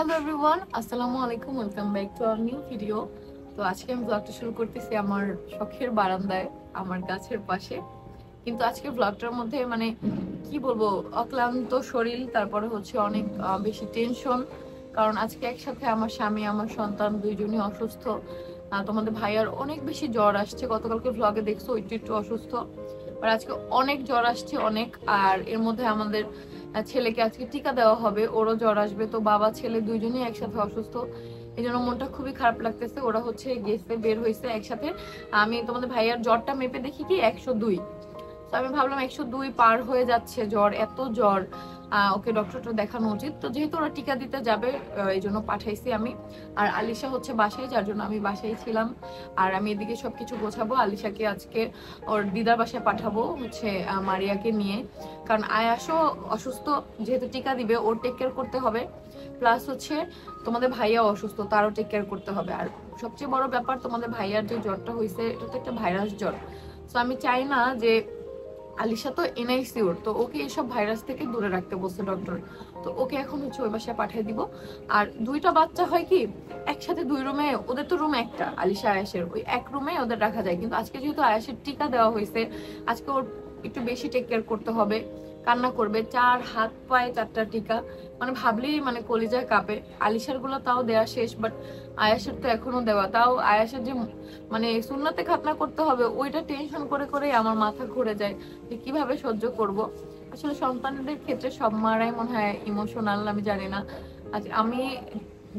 Hello everyone, আসসালামু আলাইকুম। Welcome back to our new video. তো আজকে আমি ব্লগটা শুরু করতেছি আমার শখের বারান্দায়, আমার গাছের পাশে। কিন্তু আজকে ব্লগটার মধ্যে মানে কি বলবো, অক্লান্ত শরীর, তারপরে হচ্ছে অনেক বেশি টেনশন। কারণ আজকে একসাথে আমার স্বামী, আমার সন্তান দুইজনই অসুস্থ। তোমাদের ভাইয়ার অনেক বেশি জ্বর আসছে, গতকালকে ব্লগে দেখছো একটু একটু অসুস্থ, আর আজকে অনেক জ্বর আসছে অনেক। আর এর মধ্যে আমাদের ছেলেকে আজকে টিকা দেওয়া হবে, ওরও জ্বর আসবে। তো বাবা ছেলে দুইজনই একসাথে অসুস্থ, এই জন্য মনটা খুবই খারাপ লাগতেছে। ওরা হচ্ছে গেছে, বের হয়েছে একসাথে। আমি তোমাদের ভাইয়ার জ্বরটা মেপে দেখি কি 102। তো আমি ভাবলাম 102 পার হয়ে যাচ্ছে জ্বর, এত জ্বর, ওকে ডক্টরটা দেখানো উচিত। তো যেহেতু ওরা টিকা দিতে যাবে, এই জন্য পাঠাইছি আমি। আর আলিশা হচ্ছে বাসায়, যার জন্য আমি বাসায় ছিলাম। আর আমি এদিকে সবকিছু গোছাবো। আলিশাকে আজকে ওর দিদার বাসায় পাঠাবো হচ্ছে মারিয়াকে নিয়ে, কারণ আয়াসও অসুস্থ, যেহেতু টিকা দিবে ওর টেক কেয়ার করতে হবে। প্লাস হচ্ছে তোমাদের ভাইয়াও অসুস্থ, তারও টেক কেয়ার করতে হবে। আর সবচেয়ে বড় ব্যাপার, তোমাদের ভাইয়ার যে জ্বরটা হয়েছে এটা তো একটা ভাইরাস জ্বর। তো আমি চাই না যে, আলিশা তো এনআইসিউর, তো ওকে এইসব ভাইরাস থেকে দূরে রাখতে বলছে ডক্টর। তো ওকে এখন হচ্ছে ওই বাসায় পাঠিয়ে দিব। আর দুইটা বাচ্চা হয় কি একসাথে দুই রুমে, ওদের তো রুম একটা, আলিশা আয়াসের, ওই এক রুমে ওদের রাখা যায়। কিন্তু আজকে যেহেতু আয়াসের টিকা দেওয়া হয়েছে, আজকে ওর একটু বেশি টেক কেয়ার করতে হবে। কান্না করবে, 4 হাত পায়ে 4টা টিকা, মানে ভাবলেই মানে কলিজায় কাঁপে। আলিশার গুলো তাও দেওয়া শেষ, বাট আয়াসের তো এখনো দেওয়া। তাও আয়াসের যে মানে সুন্নাতে খাতনা করতে হবে, ওইটা টেনশন করে করে আমার মাথা ঘুরে যায় যে কিভাবে সহ্য করব। আসলে সন্তানদের ক্ষেত্রে সব মারাই মনে হয় ইমোশনাল, আমি জানি না। আজ আমি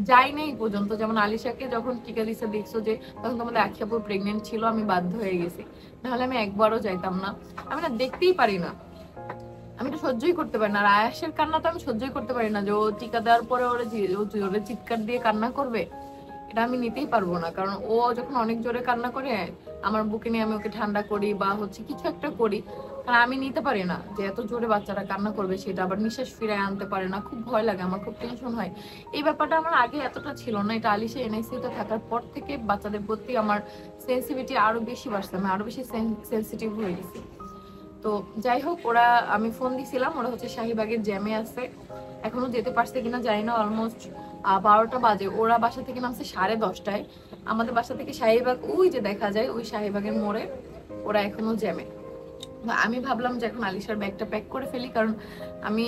যাই নাই পর্যন্ত, যেমন আলিশাকে যখন টিকা দিছে দেখছো যে তখন তোমাদের আখিয়াপুর প্রেগনেন্ট ছিল, আমি বাধ্য হয়ে গেছি, নাহলে আমি একবারও যাইতাম না। আমি না দেখতেই পারি না, আমি তো সহ্যই করতে পারি না। আর আয়াসের কান্না তো আমি সহ্যই করতে পারি না, যে ও টিকা দেওয়ার পরে ওরে চিৎকার দিয়ে কান্না করবে, এটা আমি নিতেই পারবো না। কারণ ও যখন অনেক জোরে কান্না করে, আমার বুকে নিয়ে আমি ওকে ঠান্ডা করি বা হচ্ছে কিছু একটা করি, কারণ আমি নিতে পারি না যে এত জোরে বাচ্চারা কান্না করবে, সেটা আবার নিঃশ্বাস ফিরায় আনতে পারে না, খুব ভয় লাগে আমার, খুব টেনশন হয়। এই ব্যাপারটা আমার আগে এতটা ছিল না, এটা আলিশা এনআইসিউতে থাকার পর থেকে বাচ্চাদের প্রতি আমার সেন্সিটিভিটি আরো বেশি বাড়ছে, আমি আরো বেশি সেন্সিটিভ হয়ে গেছি। তো যাই হোক, ওরা আমি ফোন দিছিলাম, ওরা হচ্ছে শাহীবাগের জ্যামে আছে, এখনো যেতে পারছে কিনা জানি না। অলমোস্ট 12টা বাজে, ওরা বাসা থেকে নামছে 10:30টায়। আমাদের বাসা থেকে শাহীবাগ ওই যে দেখা যায়, ওই শাহীবাগের মোড়ে ওরা এখনো জ্যামে। আমি ভাবলাম যে এখন আলিশার ব্যাগটা প্যাক করে ফেলি, কারণ আমি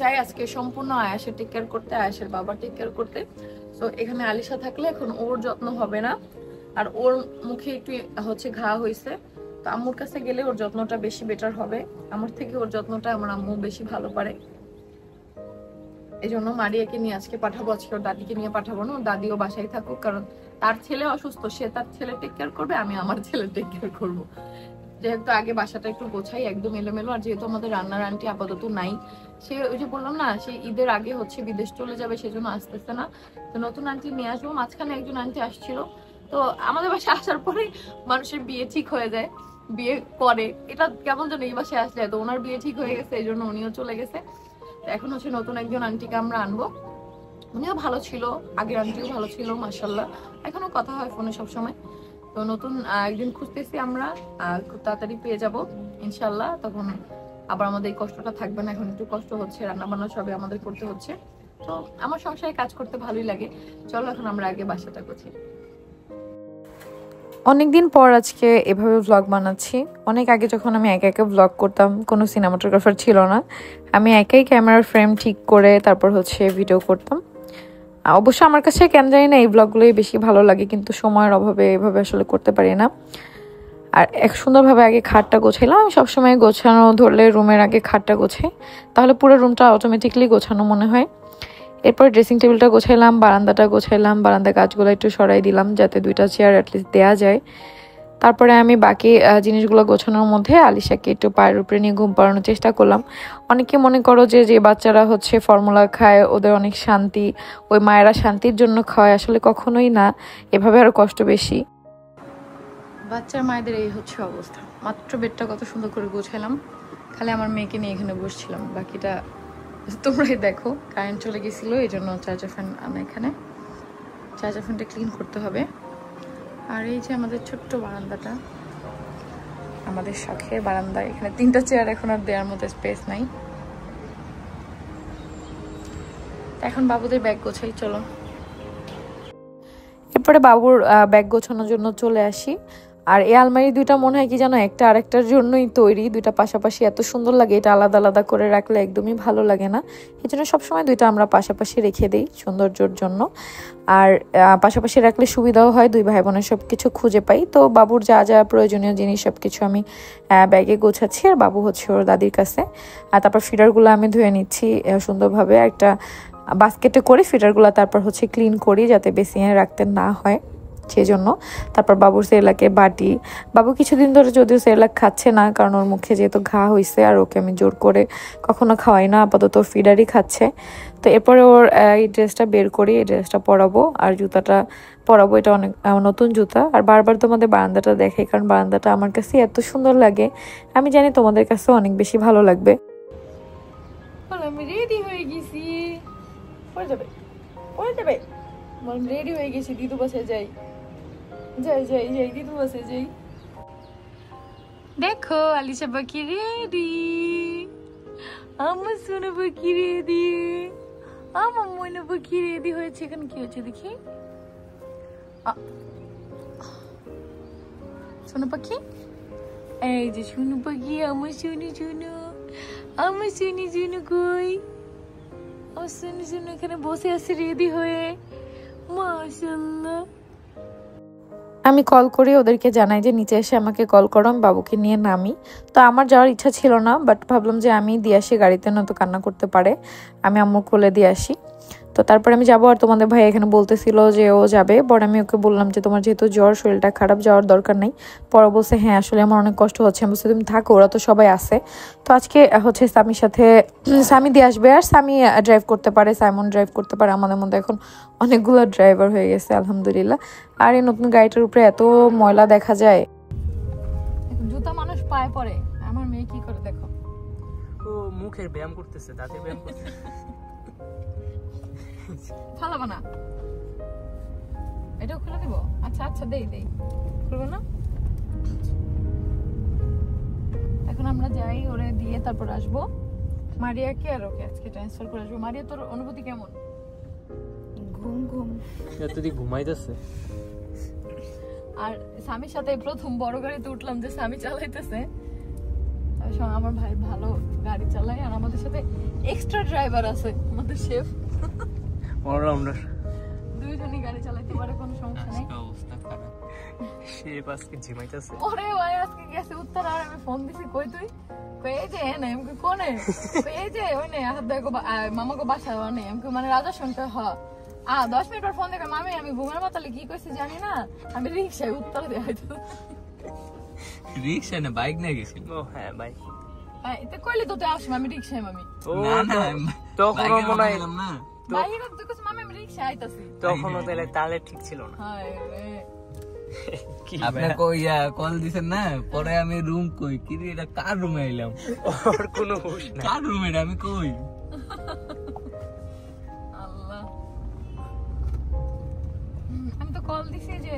চাই আজকে সম্পূর্ণ আয়াসের টেক কেয়ার করতে, আয়াসের বাবার টেক কেয়ার করতে। তো এখানে আলিশা থাকলে এখন ওর যত্ন হবে না। আর ওর মুখে একটু হচ্ছে ঘা হয়েছে, তো আম্মুর কাছে গেলে ওর যত্নটা বেশি বেটার হবে। আমার থেকে ওর যত্নটা আমার আম্মু বেশি ভালো পারে। এই জন্য মারিয়াকে নিয়ে আজকে পাঠাবো, আজকে ওর দাদিকে নিয়ে পাঠাবো না, ওর দাদিও বাসায় থাকুক, কারণ তার ছেলে অসুস্থ, সে তার ছেলে টেক কেয়ার করবে, আমি আমার ছেলে টেক কেয়ার করবো। যেহেতু আগে বাসাটা একটু গোছাই, একদম এলোমেলো। আর যেহেতু আমাদের রান্নার আন্টি আপাতত নাই, সে ওই যে বললাম না, সে ঈদের আগে হচ্ছে বিদেশ চলে যাবে, সেজন্য আসতেছে না। তো নতুন আন্টি নিয়ে আসবো। মাঝখানে একজন আন্টি আসছিল, তো আমাদের বাসায় আসার পরে মানুষের বিয়ে ঠিক হয়ে যায়, বিয়ে করে, এটা কেমন যেন এই বাসায় আসলে। তো ওনার বিয়ে ঠিক হয়ে গেছে, এই জন্য উনিও চলে গেছে। তো এখন হচ্ছে নতুন একজন আন্টিকে আমরা আনবো। উনিও ভালো ছিল, আগের আন্টিও ভালো ছিল মাশাল্লাহ, এখনো কথা হয় ফোনে সবসময়। তো নতুন একদিন খুঁজতেছি আমরা, খুব তাড়াতাড়ি পেয়ে যাব ইনশাল্লাহ। তখন আবার আমাদের এই কষ্টটা থাকবে না। এখন একটু কষ্ট হচ্ছে, রান্না বান্না সবে আমাদের করতে হচ্ছে। তো আমার সংসারে কাজ করতে ভালোই লাগে। চলো এখন আমরা আগে বাসাটা গোছাই। অনেকদিন পর আজকে এভাবে ব্লগ বানাচ্ছি। অনেক আগে যখন আমি একা একা ব্লগ করতাম, কোনো সিনেমাটোগ্রাফার ছিল না, আমি একাই ক্যামেরার ফ্রেম ঠিক করে তারপর হচ্ছে ভিডিও করতাম। অবশ্য আমার কাছে কেন জানি না এই ব্লগগুলোই বেশি ভালো লাগে, কিন্তু সময়ের অভাবে এভাবে আসলে করতে পারি না। আর এক সুন্দরভাবে আগে খাটটা গোছাইলাম। আমি সবসময় গোছানো ধরলে রুমের আগে খাটটা গোছাই, তাহলে পুরো রুমটা অটোমেটিকলি গোছানো মনে হয়। এরপর ড্রেসিং টেবিলটা গোছাইলাম, বারান্দাটা গোছাইলাম, বারান্দার গাছগুলো একটু সরাই দিলাম যাতে 2টা চেয়ার অ্যাটলিস্ট দেওয়া যায়। তারপরে আমি বাকি জিনিসগুলো গোছানোর মধ্যে আলিশাকে একটু পায়ের উপরে নিয়ে ঘুম পাড়ানোর চেষ্টা করলাম। অনেকে মনে করো যে যে বাচ্চারা হচ্ছে ফর্মুলা খায় ওদের অনেক শান্তি, ওই মায়েরা শান্তির জন্য খায়, আসলে কখনোই না, এভাবে আরো কষ্ট বেশি। বাচ্চার মায়েদের এই হচ্ছে অবস্থা। মাত্র বেডটা কত সুন্দর করে গোছালাম, খালি আমার মেয়েকে নিয়ে এখানে বসছিলাম, বাকিটা তোমরাই দেখো। কারেন্ট চলে গেছিলো, এই জন্য চার্জার ফ্যান আনা, এখানে চার্জার ফ্যানটা ক্লিন করতে হবে। আর এই যে আমাদের ছোট্ট বারান্দাটা, আমাদের শখের বারান্দা, এখানে 3টা চেয়ার এখন আর দেওয়ার মতো স্পেস নাই। এখন বাবুদের ব্যাগ গোছাই, চলো। এরপরে বাবুর ব্যাগ গোছানোর জন্য চলে আসি। আর এই আলমারি দুইটা মনে হয় কি জানো একটা আরেকটার জন্যই তৈরি, দুইটা পাশাপাশি এত সুন্দর লাগে। এটা আলাদা আলাদা করে রাখলে একদমই ভালো লাগে না, এই জন্য সবসময় দুইটা আমরা পাশাপাশি রেখে দিই সৌন্দর্যের জন্য। আর পাশাপাশি রাখলে সুবিধাও হয়, দুই ভাই বোনের সব কিছু খুঁজে পাই। তো বাবুর যা যা প্রয়োজনীয় জিনিস সব কিছু আমি ব্যাগে গোছাচ্ছি, আর বাবু হচ্ছে ওর দাদির কাছে। আর তারপর ফিডারগুলো আমি ধুয়ে নিচ্ছি সুন্দরভাবে একটা বাস্কেটে করে ফিডারগুলো, তারপর হচ্ছে ক্লিন করি যাতে বেসিনে রাখতে না হয় সেই জন্য। তারপর বাবুর সেরেলাকে বাটি, বাবু কিছুদিন ধরে যদিও সেরেলাক খাচ্ছে না, কারণ ওর মুখে যেহেতু ঘা হয়েছে, আর ওকে আমি জোর করে কখনো খাওয়াই না, আপাতত ফিডারই খাচ্ছে। তো এরপরে ওর এই ড্রেসটা বের করি, এই ড্রেসটা পরাবো আর জুতাটা পরাবো। এটা অনেক নতুন জুতা। আর বারবার তোমাদের বারান্দাটা দেখাই, কারণ বারান্দাটা আমার কাছে এত সুন্দর লাগে, আমি জানি তোমাদের কাছেও অনেক বেশি ভালো লাগবে। আমি রেডি হয়ে গেছি, পরে যাবে পরে যাবে, রেডি হয়ে গেছি, দিদু বাসে যাই যাই যাই যাই দিদু বাসে যাই। দেখো আলিশা পাখি রেডি, আমার সোনা পাখি রেডি, আমার ময়না পাখি রেডি হয়েছে। এখানে কি হয়েছে দেখি, সোনা পাখি, এই যে সোনু পাখি, আমার সোনু সোনু, আমার সোনু সোনু কই, আমার সোনু সোনু এখানে বসে আছে রেডি হয়ে, মাশাআল্লাহ। আমি কল করে ওদেরকে জানাই যে নিচে এসে আমাকে কল করো, আমি বাবুকে নিয়ে নামি। তো আমার যাওয়ার ইচ্ছা ছিল না, বাট ভাবলাম যে আমি দিয়ে আসি, গাড়িতে নয়তো কান্না করতে পারে, আমি আম্মুর কোলে দিয়ে আসি। তো তারপরে আমি যাবো। আর তোমাদের ভাই এখানে বলতেছিল যে ও যাবে, পরে আমি ওকে বললাম যে তোমার যেহেতু জ্বর, শরীরটা খারাপ, যাওয়ার দরকার নেই। পরে বলছে হ্যাঁ আসলে আমার অনেক কষ্ট হচ্ছে। আমি বলছি তুমি থাকো, ওরা তো সবাই আছে। তো আজকে হচ্ছে সামির সাথে, সামি দিয়ে আসবে, আর সামি ড্রাইভ করতে পারে, সাইমন ড্রাইভ করতে পারে। আমাদের মধ্যে এখন অনেকগুলো ড্রাইভার হয়ে গেছে আলহামদুলিল্লাহ। আর এই নতুন গাড়িটার উপরে এত ময়লা দেখা যায়, জুতা মানুষ পায়ে পরে। আমার মেয়ে কি করে দেখো, ও মুখের ব্যায়াম করতেছে, দাঁতের ব্যায়াম করতেছে। ফালাবা না, এটাও খুলে দিব। আচ্ছা আচ্ছা দেই দেই, খুলবো না। এখন আমরা যাই, ওরে দিয়ে তারপর আসবো। মারিয়াকে আর ওকে আজকে ট্রান্সফার করে আসবো। মারিয়া তোর অনুভূতি কেমন? ঘুম ঘুম, তুই ঘুমাইতেছে। আর স্বামীর সাথে প্রথম বড় গাড়িতে উঠলাম যে স্বামী চালাইতেছে। আমার ভাই ভালো গাড়ি চালায়, আর আমাদের সাথে এক্সট্রা ড্রাইভার আছে, আমাদের শেফ অলরাউন্ডার, দুইজনই গাড়ি চালাইতে পারে, কোনো সমস্যা নেই। অবস্থা খারাপ, শেফ আজকে ঝিমাইতেছে। ওরে ভাই আজকে গেছে উত্তর, আর আমি ফোন দিছি, কই তুই? কই এই যে না, আমি কোনে? কই এই যে ওই নে হাত দেখো, মামাকে বাসা নেই। আমি মানে রাজা শুনতে হ 10 মিনিট পর ফোন দেখে, মামি আমি ঘুমের মাতালে কি কইছি জানি না, আমি রিক্সায় উত্তর দেয়। রিক্সা না বাইক নিয়ে গেছিল। ও হ্যাঁ ভাই, এতে কইলে তো তুই আসবি, আমি রিক্সায় মামি। না না তখন মনে হয় না, বাইরে তুই কইছিস মামি আমি রিক্সায় আইতাছি, তখনও তাহলে তালে ঠিক ছিল না। হায় রে কি আপনাকে কল দিছেন না, পরে আমি রুম কই কি রে, এটা কার রুমে আইলাম, ওর কোনো হুঁশ নাই। কার রুমে এটা আমি কই। আল্লাহ, আমি তো কল দিছি যে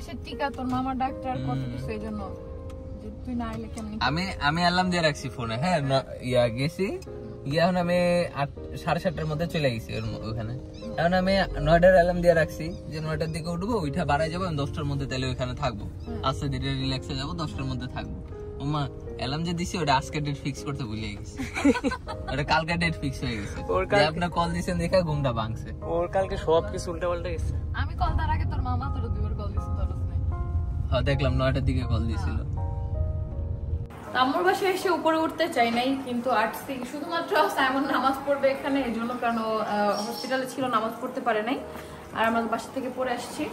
সে টিকা তোর মামা ডাক্তার কত কিছু, এই জন্য যে তুই না আইলে কেমনি। আমি অ্যালার্ম দিয়ে রাখছি ফোনে, হ্যাঁ গেছি এখন আমি 7:30টার মধ্যে চলে গেছি ওখানে। এখন আমি 9টার অ্যালার্ম দিয়ে রাখছি যে 9টার দিকে উঠবো, ওইটা বাড়াই যাবো, 10টার মধ্যে তাহলে ওইখানে থাকবো, আস্তে ধীরে রিল্যাক্সে যাবো, 10টার মধ্যে থাকবো। ওমা অ্যালার্ম যে দিছি ওটা আজকে ডেট ফিক্স করতে ভুলে গেছি, ওটা কালকে ডেট ফিক্স হয়ে গেছে। আপনার কল দিছেন দেখে ঘুমটা ভাঙছে। ওর কালকে সবকিছু উল্টা পাল্টা গেছে। আমি কল তার আগে তোর মামা তোর দুইবার কল দিছে, তোর নাই। হ্যাঁ দেখলাম 9টার দিকে কল দিছিল। আমার বাসায় এসে উপরে উঠতে চাই নাই, কিন্তু আসছি শুধুমাত্র সাইমন নামাজ পড়বে এখানে, এই জন্য, কারণ হসপিটালে ছিল, নামাজ পড়তে পারে নাই। আর আমরা বাসা থেকে পড়ে আসছি।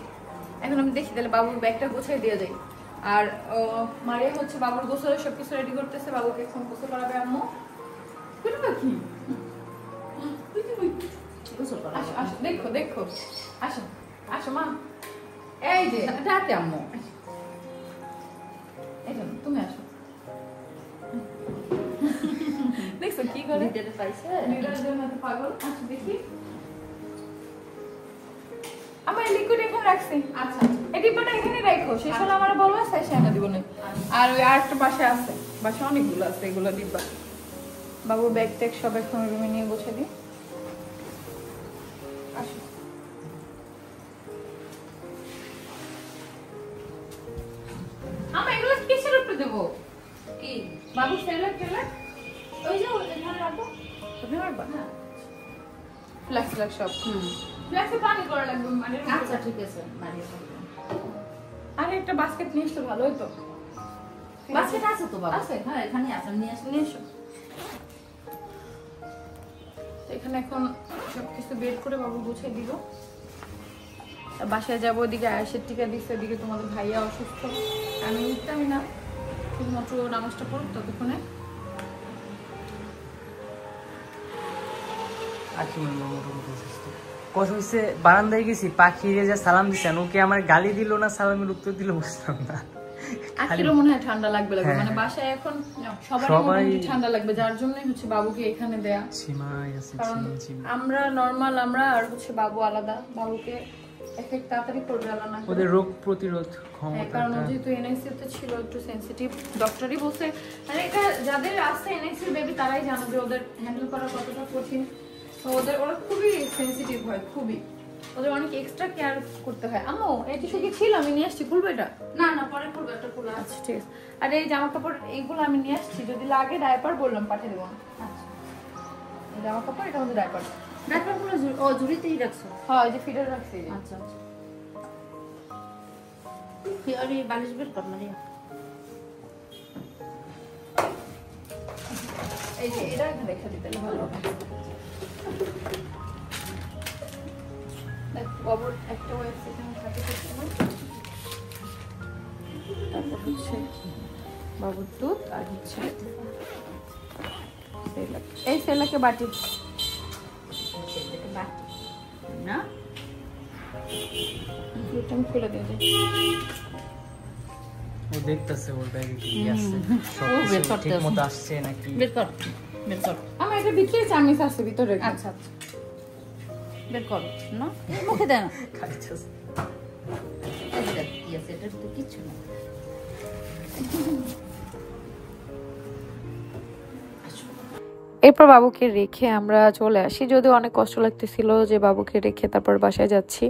এখন আমি দেখি তাহলে বাবুর ব্যাগটা গোছাই দিয়ে যাই। আর মারিয়া হচ্ছে বাবুর গোসলে সবকিছু রেডি করতেছে, বাবুকে এখন গোসল করাবে আম্মু। কি দেখো দেখো, আসো আসো মা, এই যে ডাকে আম্মু, এটা তুমি আসো। দেখছো কি করে পাগল। আচ্ছা দেখি, আমার লিকুইড এখানে রাখছি। আচ্ছা এই ডিব্বাটা এখানে রাখো, শেষ হলে আমার বলবা, শেষ এনে দিব না। আর ওই আরেকটা বাসায় আছে, বাসায় অনেকগুলো আছে এগুলো ডিব্বা। বাবু ব্যাগ ট্যাগ সব এখন রুমে নিয়ে বসে দিই। পারবা হ্যাঁ ফ্ল্যাক্স ফ্ল্যাক্স সব ফ্ল্যাক্সে পানি করা লাগবে মানে আচ্ছা ঠিক আছে মারিয়ে আরে একটা বাস্কেট নিয়ে আসলে ভালো হতো বাস্কেট আছে তো বাবা আছে? হ্যাঁ এখানে আছে নিয়ে আসলে নিয়ে এসো এখানে এখন সবকিছু বের করে বাবু গুছিয়ে দিব বাসায় যাবো ওদিকে আয়েশের টিকা দিচ্ছে ওদিকে তোমাদের ভাইয়া অসুস্থ আমি উঠতামই না শুধুমাত্র নামাজটা পড়ব ততক্ষণে কষ্ট হচ্ছে বারান্দায় গেছি পাখিরে যা সালাম দিচ্ছেন ওকে আমার গালি দিল না সালামের উত্তর দিল বুঝলাম না আখিরও মনে হয় ঠান্ডা লাগবে মানে বাসায় এখন সবাই ঠান্ডা লাগবে যার জন্যই হচ্ছে বাবুকে এখানে দেয়া কারণ আমরা নরমাল আমরা আর হচ্ছে বাবু আলাদা বাবুকে এফেক্ট তাড়াতাড়ি করবে আলাদা ওদের রোগ প্রতিরোধ ক্ষমতা কারণ যেহেতু এনআইসি তে ছিল একটু সেনসিটিভ ডক্টরই বলছে মানে এটা যাদের আছে এনআইসি বেবি তারাই জানে যে ওদের হ্যান্ডেল করা কতটা কঠিন তো ওরা খুবই সেনসিটিভ হয় খুবই ওদের অনেক এক্সট্রা কেয়ার করতে হয় আম্মু এই টিস্যু কি ছিল আমি নিয়ে আসছি খুলবো এটা না না পরে করবে একটা খুলে আচ্ছা ঠিক আছে আর এই জামা কাপড় এইগুলো আমি নিয়ে আসছি যদি লাগে ডায়পার বললাম পাঠিয়ে দেবো আচ্ছা এই জামা কাপড় এটা আমাদের ডায়পার ডাক্তারগুলো ও ঝুড়িতেই রাখছো হ্যাঁ এই যে ফিডার রাখছি আচ্ছা আচ্ছা কি আরে বালিশ বের কর মারিয়া এই যে এটা এখানে রেখে দিতে ভালো হবে বাবুর একটা ওয়েব সেখানে থাকে তারপর হচ্ছে বাবুর দুধ আর হচ্ছে এই সেলাকে বাটি না দুধটা আমি খুলে দিয়ে দিই ও দেখতেছে ওর ব্যাগে কি আছে ও বের করতে ঠিক মতো আসছে নাকি বের কর বের কর আমার এটা ভিতরে চামিচ আছে ভিতরে আচ্ছা আচ্ছা বের কর না মুখে দেয় না খাইতেছে এই যে দেখ, কি আছে এটা তো কিছু না এরপর বাবুকে রেখে আমরা চলে আসি যদিও অনেক কষ্ট লাগতেছিল যে বাবুকে রেখে তারপর বাসায় যাচ্ছি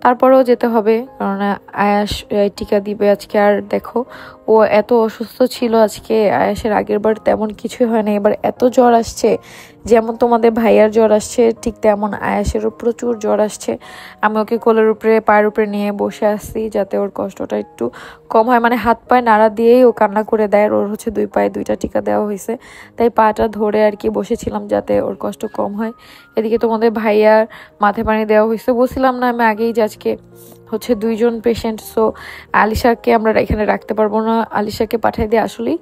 তারপরেও যেতে হবে কারণ আয়াস টিকা দিবে আজকে আর দেখো ও এত অসুস্থ ছিল আজকে আয়াসের আগের বার তেমন কিছুই হয় না এবার এত জ্বর আসছে যেমন তোমাদের ভাইয়ার জ্বর আসছে ঠিক তেমন আয়াসেরও প্রচুর জ্বর আসছে আমি ওকে কোলের উপরে পায়ের উপরে নিয়ে বসে আসছি যাতে ওর কষ্টটা একটু কম হয় মানে হাত পায়ে নাড়া দিয়েই ও কান্না করে দেয় ওর হচ্ছে দুই পায়ে দুইটা টিকা দেওয়া হয়েছে তাই পাটা ধরে আর কি বসেছিলাম যাতে ওর কষ্ট কম হয় এদিকে তোমাদের ভাইয়ার মাথায় পানি দেওয়া হয়েছে বলছিলাম না আমি আগেই যে আজকে হচ্ছে দুইজন পেশেন্ট সো আলিশাকে আমরা এখানে রাখতে পারবো না আলিশাকে পাঠিয়ে দিয়ে আসলেই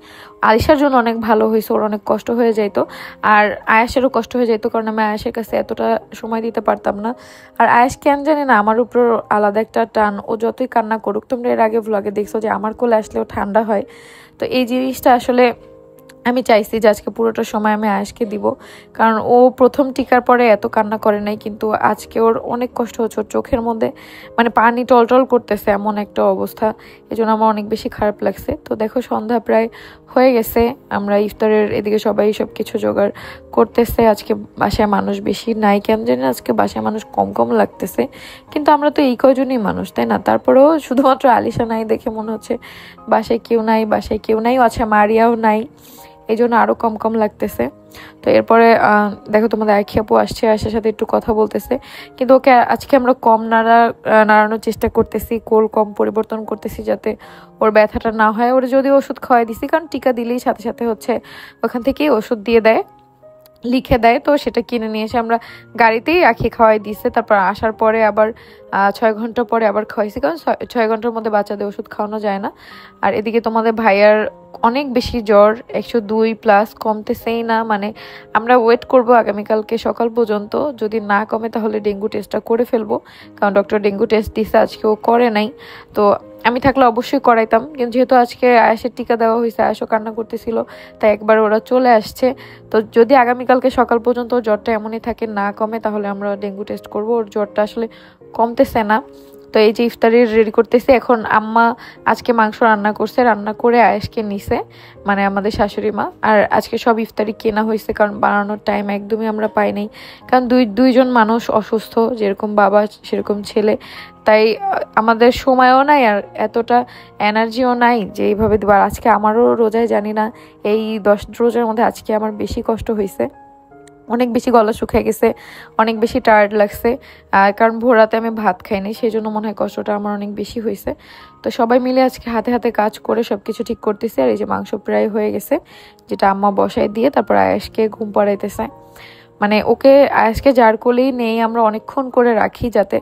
আলিশার জন্য অনেক ভালো হয়েছে ওর অনেক কষ্ট হয়ে যেত আর আয়াসেরও কষ্ট হয়ে যেত কারণ আমি আয়াসের কাছে এতটা সময় দিতে পারতাম না আর আয়াস কেন জানি না আমার উপর আলাদা একটা টান ও যতই কান্না করুক তোমরা এর আগে ভ্লগে দেখছো যে আমার কোলে আসলেও ঠান্ডা হয় তো এই জিনিসটা আসলে আমি চাইছি যে আজকে পুরোটা সময় আমি আয়েশকে দিব কারণ ও প্রথম টিকার পরে এত কান্না করে নাই কিন্তু আজকে ওর অনেক কষ্ট হচ্ছে ওর চোখের মধ্যে মানে পানি টলটল করতেছে এমন একটা অবস্থা এজন্য আমার অনেক বেশি খারাপ লাগছে তো দেখো সন্ধ্যা প্রায় হয়ে গেছে আমরা ইফতারের এদিকে সবাই সব কিছু জোগাড় করতেছে আজকে বাসায় মানুষ বেশি নাই কেন জানি আজকে বাসায় মানুষ কম কম লাগতেছে কিন্তু আমরা তো এই কয়জনই মানুষ তাই না তারপরেও শুধুমাত্র আলিশা নাই দেখে মনে হচ্ছে বাসায় কেউ নাই আচ্ছা মারিয়াও নাই এই জন্য আরো কম কম লাগতেছে তো এরপরে দেখো তোমাদের আখি আপু আসছে আসার সাথে একটু কথা বলতেছে কিন্তু ওকে আজকে আমরা কম নাড়ানোর চেষ্টা করতেছি কোল কম পরিবর্তন করতেছি যাতে ওর ব্যথাটা না হয় ওর যদি ওষুধ খাওয়াই দিছি কারণ টিকা দিলেই সাথে সাথে হচ্ছে ওখান থেকেই ওষুধ দিয়ে দেয় লিখে দেয় তো সেটা কিনে নিয়ে এসে আমরা গাড়িতেই আখি খাওয়াই দিচ্ছে তারপর আসার পরে আবার 6 ঘন্টা পরে আবার খাওয়াইছি কারণ 6 ঘন্টার মধ্যে বাচ্চাদের ওষুধ খাওয়ানো যায় না আর এদিকে তোমাদের ভাইয়ার অনেক বেশি জ্বর 102 প্লাস কমতেছেই না মানে আমরা ওয়েট করব আগামীকালকে সকাল পর্যন্ত যদি না কমে তাহলে ডেঙ্গু টেস্টটা করে ফেলবো কারণ ডক্টর ডেঙ্গু টেস্ট দিচ্ছে আজকেও করে নাই তো আমি থাকলে অবশ্যই করাইতাম কিন্তু যেহেতু আজকে আয়াসের টিকা দেওয়া হয়েছে আয়াসও কান্না করতেছিল তাই একবার ওরা চলে আসছে তো যদি আগামীকালকে সকাল পর্যন্ত জ্বরটা এমনই থাকে না কমে তাহলে আমরা ডেঙ্গু টেস্ট করব ওর জ্বরটা আসলে কমতেছে না তো এই যে ইফতারি রেডি করতেছে এখন আম্মা আজকে মাংস রান্না করছে রান্না করে আয়েশকে নিছে মানে আমাদের শাশুড়ি মা আর আজকে সব ইফতারি কেনা হয়েছে কারণ বানানোর টাইম একদমই আমরা পাই নাই কারণ দুইজন মানুষ অসুস্থ যেরকম বাবা সেরকম ছেলে তাই আমাদের সময়ও নাই আর এতটা এনার্জিও নাই যে এইভাবে দেবার আজকে আমারও রোজায় জানি না এই 10 রোজার মধ্যে আজকে আমার বেশি কষ্ট হয়েছে অনেক বেশি গলা শুকিয়ে গেছে, অনেক বেশি টায়ার্ড লাগছে, কারণ ভোর রাতে আমি ভাত খাইনি, সেই জন্য মনে হয় কষ্টটা আমার অনেক বেশি হয়েছে। তো সবাই মিলে আজকে হাতে হাতে কাজ করে সব কিছু ঠিক করতেছি। আর এই যে মাংস প্রায় হয়ে গেছে, যেটা আম্মা বসাই দিয়ে তারপর আয়েশকে ঘুম পাড়াইতেছে। মানে ওকে আয়েশকে যার কোলেই নেই আমরা অনেকক্ষণ করে রাখি, যাতে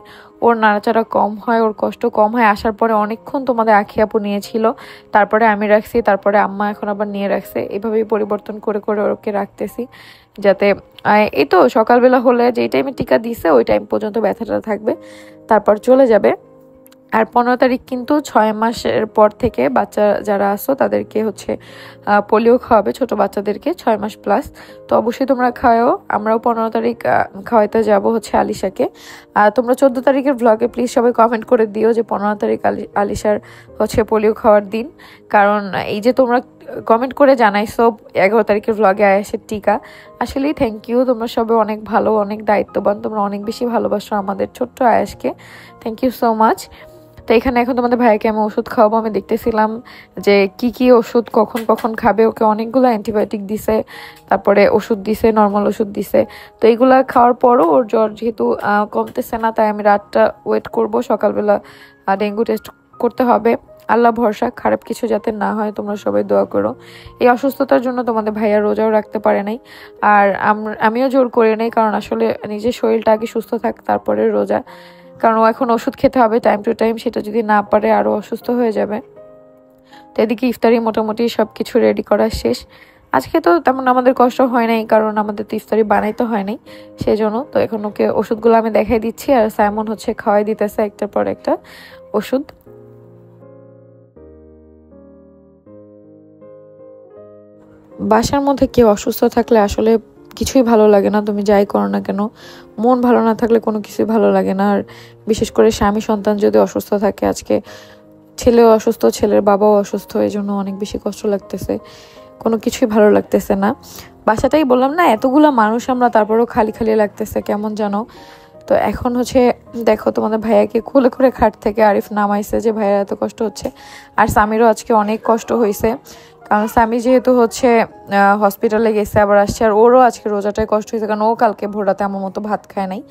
ওর নাড়াচাড়া কম হয়, ওর কষ্ট কম হয়। আসার পরে অনেকক্ষণ তোমাদের আখি আপু নিয়েছিল, তারপরে আমি রাখছি, তারপরে আম্মা এখন আবার নিয়ে রাখছে। এভাবেই পরিবর্তন করে করে ওকে রাখতেছি, যাতে এই তো সকালবেলা হলে যেই টাইমে টিকা দিছে ওই টাইম পর্যন্ত ব্যথাটা থাকবে, তারপর চলে যাবে। আর 15 তারিখ কিন্তু 6 মাসের পর থেকে বাচ্চা যারা আসো তাদেরকে হচ্ছে পোলিও খাওয়াবে, ছোট বাচ্চাদেরকে 6 মাস প্লাস। তো অবশ্যই তোমরা খাওয়াও। আমরাও 15 তারিখ খাওয়াইতে যাব হচ্ছে আলিশাকে। তোমরা 14 তারিখের ব্লগে প্লিজ সবাই কমেন্ট করে দিও যে 15 তারিখ আলিশার হচ্ছে পোলিও খাওয়ার দিন। কারণ এই যে তোমরা কমেন্ট করে জানাইছো 11 তারিখের ব্লগে আয়েশের টিকা, আসলেই থ্যাংক ইউ। তোমরা সবাই অনেক ভালো, অনেক দায়িত্ববান, তোমরা অনেক বেশি ভালোবাসো আমাদের ছোট্ট আয়েশকে। Thank you so much. তো এখানে এখন তোমাদের ভাইকে আমি ওষুধ খাওয়াবো। আমি দেখতেছিলাম যে কি ওষুধ কখন কখন খাবে। ওকে অনেকগুলো অ্যান্টিবায়োটিক দিছে, তারপরে ওষুধ দিছে, নর্মাল ওষুধ দিছে। তো এইগুলা খাওয়ার পরও ওর জ্বর যেহেতু কমতেছে না, তাই আমি রাতটা ওয়েট করব, সকালবেলা ডেঙ্গু টেস্ট করতে হবে। আল্লাহ ভরসা, খারাপ কিছু যাতে না হয়, তোমরা সবাই দোয়া করো। এই অসুস্থতার জন্য তোমাদের ভাইয়া রোজাও রাখতে পারে নাই, আর আমিও জোর করে নেই, কারণ আসলে নিজের শরীরটা আগে সুস্থ থাক তারপরে রোজা। কারণ ও এখন ওষুধ খেতে হবে টাইম টু টাইম, সেটা যদি না পারে আরও অসুস্থ হয়ে যাবে। তো এদিকে ইফতারি মোটামুটি সব কিছু রেডি করা শেষ। আজকে তো তেমন আমাদের কষ্ট হয় নাই, কারণ আমাদের তো ইফতারি বানাইতে হয় নাই, সেই জন্য। তো এখন ওকে ওষুধগুলো আমি দেখাই দিচ্ছি, আর সাইমন হচ্ছে খাওয়াই দিতেছে একটার পর একটা ওষুধ। বাসার মধ্যে কেউ অসুস্থ থাকলে আসলে কিছুই ভালো লাগে না, তুমি যাই করো না কেন। মন ভালো না থাকলে কোনো কিছুই ভালো লাগে না। আর বিশেষ করে স্বামী সন্তান যদি অসুস্থ থাকে, আজকে ছেলেও অসুস্থ, ছেলের বাবাও অসুস্থ, এই জন্য অনেক বেশি কষ্ট লাগতেছে, কোনো কিছুই ভালো লাগতেছে না। বাসাটাই বললাম না, এতগুলো মানুষ আমরা, তারপরেও খালি খালি লাগতেছে কেমন জানো। তো এখন হচ্ছে দেখো তোমাদের ভাইয়াকে খুলে করে খাট থেকে আরিফ নামাইছে, যে ভাইয়ার এত কষ্ট হচ্ছে। আর স্বামীরও আজকে অনেক কষ্ট হয়েছে, কারণ স্বামী যেহেতু হচ্ছে হসপিটালে গেছে আবার আসছে, আর ওরও আজকে রোজাটাই কষ্ট হয়েছে, কারণ ও কালকে ভোররাতে আমার মতো ভাত খায় নাই।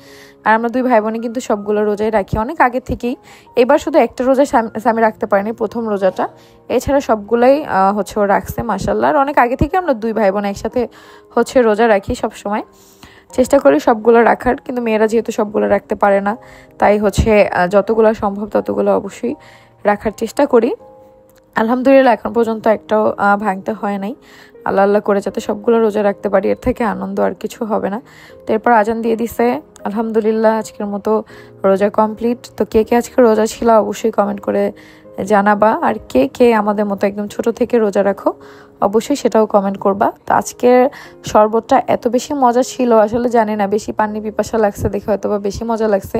আর আমরা দুই ভাই বোনই কিন্তু সবগুলো রোজাই রাখি অনেক আগে থেকেই। এবার শুধু একটা রোজা স্বামী রাখতে পারেনি, প্রথম রোজাটা, এছাড়া সবগুলাই হচ্ছে ও রাখছে মাশাআল্লাহ। আর অনেক আগে থেকে আমরা দুই ভাই বোন একসাথে হচ্ছে রোজা রাখি সব সময়, চেষ্টা করি সবগুলো রাখার। কিন্তু মেয়েরা যেহেতু সবগুলো রাখতে পারে না, তাই হচ্ছে যতগুলো সম্ভব ততগুলো অবশ্যই রাখার চেষ্টা করি। আলহামদুলিল্লাহ এখন পর্যন্ত একটাও ভাঙতে হয় নাই। আল্লাহ আল্লাহ করে যাতে সবগুলো রোজা রাখতে পারি, এর থেকে আনন্দ আর কিছু হবে না। তো এরপর আজান দিয়ে দিছে, আলহামদুলিল্লাহ আজকের মতো রোজা কমপ্লিট। তো কে কে আজকে রোজা ছিল অবশ্যই কমেন্ট করে জানাবা, আর কে কে আমাদের মতো একদম ছোট থেকে রোজা রাখো অবশ্যই সেটাও কমেন্ট করবা। তো আজকের শরবতটা এত বেশি মজা ছিল, আসলে জানি না, বেশি পানি পিপাসা লাগছে দেখে হয়তো বা বেশি মজা লাগছে,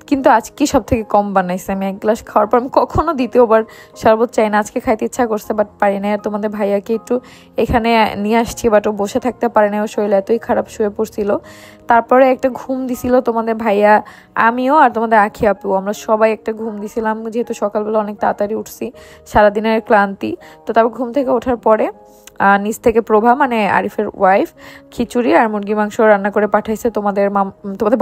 কিন্তু আজকে সব থেকে কম বানাইছে। আমি এক গ্লাস খাওয়ার পর আমি কখনো দ্বিতীয়বার শরবত চাই না, আজকে খাইতে ইচ্ছা করছে বাট পারি না। আর তোমাদের ভাইয়াকে একটু এখানে নিয়ে আসছি, বাট ও বসে থাকতে পারে না, ও শরীর এতই খারাপ, শুয়ে পড়ছিল। তারপরে একটা ঘুম দিছিল তোমাদের ভাইয়া, আমিও আর তোমাদের আখি আপু, আমরা সবাই একটা ঘুম দিছিলাম, যেহেতু সকালবেলা অনেক তাড়াতাড়ি উঠছি, সারাদিনের ক্লান্তি। তো তারপর ঘুম থেকে ওঠার পরে নিচ থেকে প্রভা মানে আরিফের ওয়াইফ খিচুড়ি আর মুরগি মাংস রান্না করে পাঠাইছে তোমাদের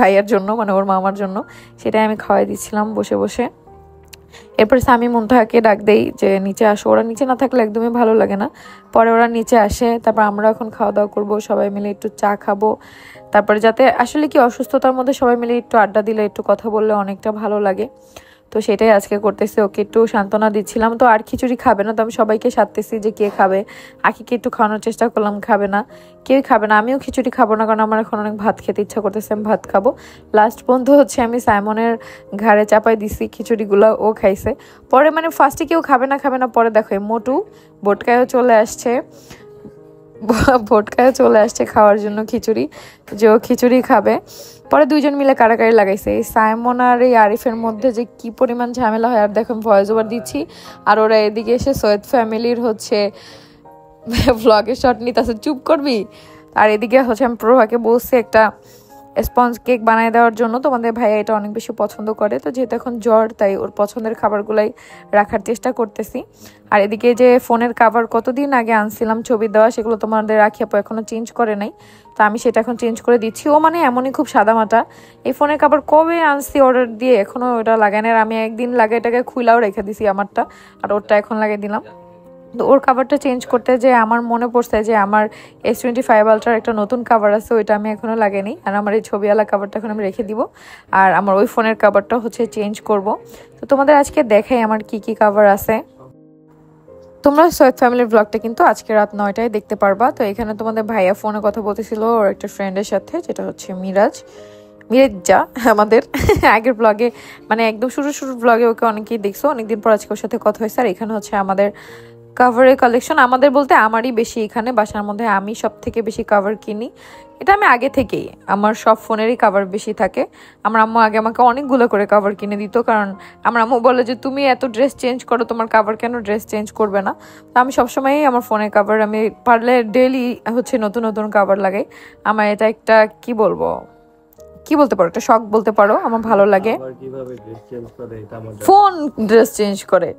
ভাইয়ার জন্য, মানে ওর মামার জন্য, সেটাই আমি খাওয়াই দিচ্ছিলাম বসে বসে। এরপর স্বামী মুনতাহাকে ডাক দেই যে নিচে আসো, ওরা নিচে না থাকলে একদমই ভালো লাগে না। পরে ওরা নিচে আসে, তারপর আমরা এখন খাওয়া দাওয়া করবো, সবাই মিলে একটু চা খাবো। তারপরে যাতে আসলে কি অসুস্থতার মধ্যে সবাই মিলে একটু আড্ডা দিলে, একটু কথা বললে অনেকটা ভালো লাগে। তো সেটাই আজকে করতেছি, ওকে একটু সান্ত্বনা দিচ্ছিলাম। তো আর খিচুড়ি খাবে না, তো আমি সবাইকে সাধতেছি যে কে খাবে। আখিকে একটু খাওয়ানোর চেষ্টা করলাম, খাবে না, কেউই খাবে না। আমিও খিচুড়ি খাবো না, কারণ আমার এখন অনেক ভাত খেতে ইচ্ছা করতেছে, আমি ভাত খাবো। লাস্ট পর্যন্ত হচ্ছে আমি সাইমনের ঘাড়ে চাপাই দিছি খিচুড়িগুলো, ও খাইছে। পরে মানে ফার্স্টে কেউ খাবে না, পরে দেখো মোটু বোটকায়ও চলে আসছে খাওয়ার জন্য খিচুড়ি, যে ও খিচুড়ি খাবে। পরে দুইজন মিলে কারাকারি লাগাইছে। এই সাইমন আর এই আরিফের মধ্যে যে কি পরিমাণ ঝামেলা হয়, আর দেখো আমি ভয়েস ওভার দিচ্ছি, আর ওরা এদিকে এসে সৈয়দ ফ্যামিলির হচ্ছে ভ্লগের শট নিতেছে, চুপ করবি। আর এদিকে হচ্ছে আমি প্রভাকে বলছি একটা স্পঞ্জ কেক বানিয়ে দেওয়ার জন্য। তোমাদের ভাইয়া এটা অনেক বেশি পছন্দ করে, তো যেহেতু এখন জ্বর তাই ওর পছন্দের খাবারগুলাই রাখার চেষ্টা করতেছি। আর এদিকে যে ফোনের কাভার কতদিন আগে আনছিলাম ছবি দেওয়া, সেগুলো তোমাদের রাখি আপু এখনো চেঞ্জ করে নাই, তো আমি সেটা এখন চেঞ্জ করে দিচ্ছি। ও মানে এমনই খুব সাদামাটা, এই ফোনের কাভার কবে আনছি অর্ডার দিয়ে এখনো ওটা লাগাই না। আর আমি একদিন লাগাই এটাকে খুইলাও রেখে দিছি আমারটা, আর ওরটা এখন লাগিয়ে দিলাম। তো ওর কাভারটা চেঞ্জ করতে যে আমার মনে পড়ছে যে আমার S25 Ultra একটা নতুন কাভার আছে, ওইটা আমি এখনো লাগাইনি। আর আমার এই ছবিওয়ালা কাভারটা এখন আমি রেখে দিব, আর আমার ওই ফোনের কাভারটা হচ্ছে চেঞ্জ করব। তো তোমাদের আজকে দেখাই আমার কি কি কাভার আছে। তোমরা সৈয়দ ফ্যামিলির ব্লগটা কিন্তু আজকে রাত 9টায় দেখতে পারবা। তো এখানে তোমাদের ভাইয়া ফোনে কথা বলতেছিল ওর একটা ফ্রেন্ডের সাথে, যেটা হচ্ছে মিরাজা আমাদের আগের ব্লগে, মানে একদম শুরু ব্লগে ওকে অনেকেই দেখছো, অনেকদিন পর আজকে ওর সাথে কথা হয়েছে। আর এখানে হচ্ছে আমাদের কাভারের কালেকশন, আমাদের বলতে আমারই বেশি, এখানে বাসার মধ্যে আমি সব থেকে বেশি কাভার কিনি। এটা আমি আগে থেকেই, আমার সব ফোনেরই কাভার বেশি থাকে। আমার আম্মু আগে আমাকে অনেকগুলো করে কাভার কিনে দিত, কারণ আমার আম্মু বলে যে তুমি এত ড্রেস চেঞ্জ করো, তোমার কাভার কেন ড্রেস চেঞ্জ করবে না। তো আমি সবসময়ই আমার ফোনের কাভার, আমি পারলে ডেইলি হচ্ছে নতুন নতুন কাভার লাগাই। আমার এটা একটা কি বলতে পারো, একটা শখ বলতে পারো, আমার ভালো লাগে। ফোন ড্রেস চেঞ্জ করে,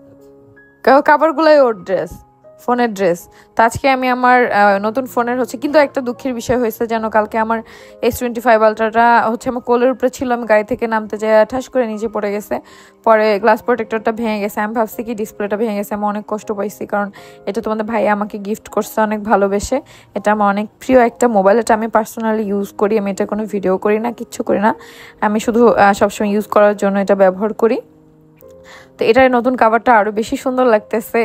কাভারগুলাই ওর ড্রেস, ফোনের ড্রেস। তো আজকে আমি আমার নতুন ফোনের হচ্ছে, কিন্তু একটা দুঃখের বিষয় হয়েছে যেন, কালকে আমার S25 Ultraটা হচ্ছে আমার কোলের উপরে ছিল, আমি গাড়ি থেকে নামতে যাই ঠাস করে নিচে পড়ে গেছে, পরে গ্লাস প্রোটেক্টরটা ভেঙে গেছে। আমি ভাবছি কি ডিসপ্লেটা ভেঙে গেছে, আমি অনেক কষ্ট পাইছি, কারণ এটা তোমাদের ভাই আমাকে গিফট করছে অনেক ভালোবেসে। এটা আমার অনেক প্রিয় একটা মোবাইল, এটা আমি পার্সোনালি ইউজ করি, আমি এটা কোনো ভিডিও করি না, কিচ্ছু করি না, আমি শুধু সবসময় ইউজ করার জন্য এটা ব্যবহার করি। তো এটার নতুন কাভারটা আরো বেশি সুন্দর লাগতেছে,